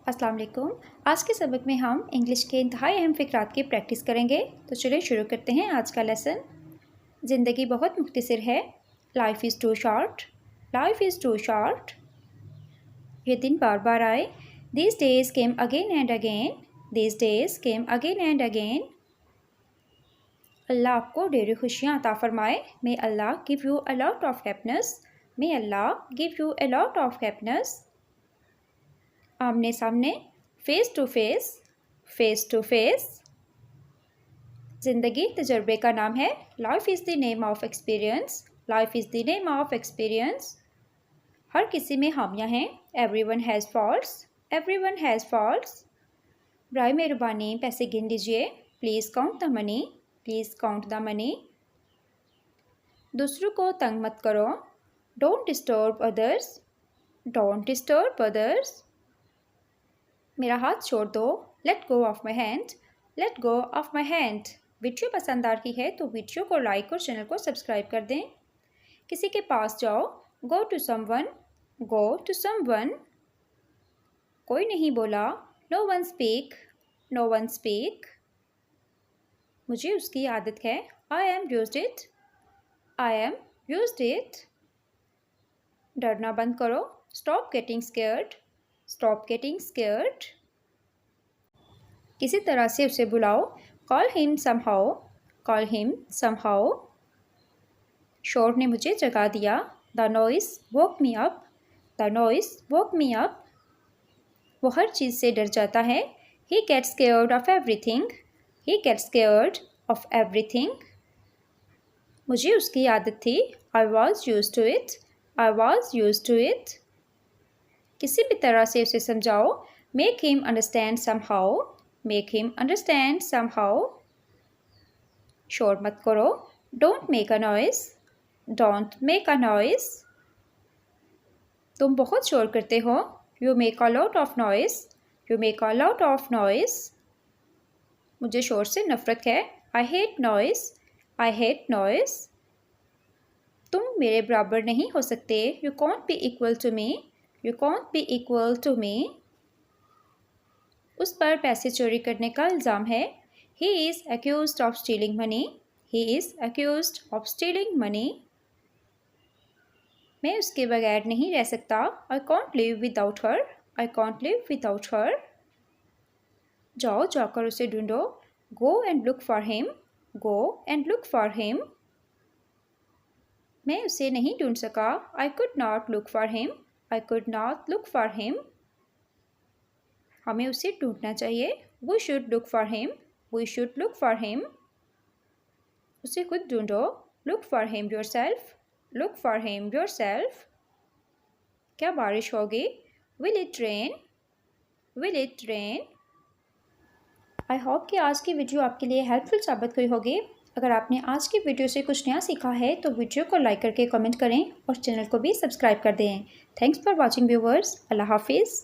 अस्सलाम वालेकुम। आज के सबक में हम इंग्लिश के इंतहाई अहम फ़िक्रात की प्रैक्टिस करेंगे। तो चलिए शुरू करते हैं आज का लेसन। ज़िंदगी बहुत मुख्तसर है। Life is too short. Life is too short. ये दिन बार बार आए। These days came again and again. These days came again and again. अल्लाह आपको ढेर खुशियाँ अता फरमाए। May Allah give you a lot of happiness. May Allah give you a lot of happiness. आमने सामने, face to face, face to face. ज़िंदगी तजर्बे का नाम है। Life is the name of experience. Life is the name of experience. हर किसी में हामियाँ हैं। Everyone has faults. Everyone has faults. बराए मेहरबानी पैसे गिन लीजिए। Please count the money. Please count the money. दूसरों को तंग मत करो। Don't disturb others. Don't disturb others. मेरा हाथ छोड़ दो। Let go of my hand. Late go of my hand. Video पसंद आ रही है तो वीडियो को लाइक और चैनल को सब्सक्राइब कर दें। किसी के पास जाओ। Go to someone. Go to someone. कोई नहीं बोला। No one speak. No one speak. मुझे उसकी आदत है। I am used it. I am used it. डरना बंद करो। Stop getting scared. Stop getting scared. किसी तरह से उसे बुलाओ। Call him somehow. Call him somehow. शोर ने मुझे जगा दिया। The noise woke me up. The noise woke me up. वो हर चीज़ से डर जाता है। He gets scared of everything. He gets scared of everything. मुझे उसकी आदत थी। I was used to it. I was used to it. किसी भी तरह से उसे समझाओ। Make him understand somehow. Make him understand somehow. शोर मत करो। Don't make a noise. Don't make a noise. तुम बहुत शोर करते हो। You make a lot of noise. You make a lot of noise. मुझे शोर से नफरत है। I hate noise. I hate noise. तुम मेरे बराबर नहीं हो सकते। You can't be equal to me. You can't be equal to me. उस पर पैसे चोरी करने का इल्ज़ाम है। He is accused of stealing money. He is accused of stealing money. मैं उसके बगैर नहीं रह सकता। I can't live without her. I can't live without her. जाओ जाकर उसे ढूंढो। Go and look for him. Go and look for him. मैं उसे नहीं ढूंढ सका। I could not look for him. I could not look for him. हमें उसे ढूंढना चाहिए। We should look for him. We should look for him. उसे खुद ढूंढो। Look for him yourself. Look for him yourself. क्या बारिश होगी? Will it rain? Will it rain? I hope कि आज की वीडियो आपके लिए हेल्पफुल साबित हुई होगी। अगर आपने आज की वीडियो से कुछ नया सीखा है तो वीडियो को लाइक करके कमेंट करें और चैनल को भी सब्सक्राइब कर दें। Thanks for watching viewers. अल्लाह हाफिज़।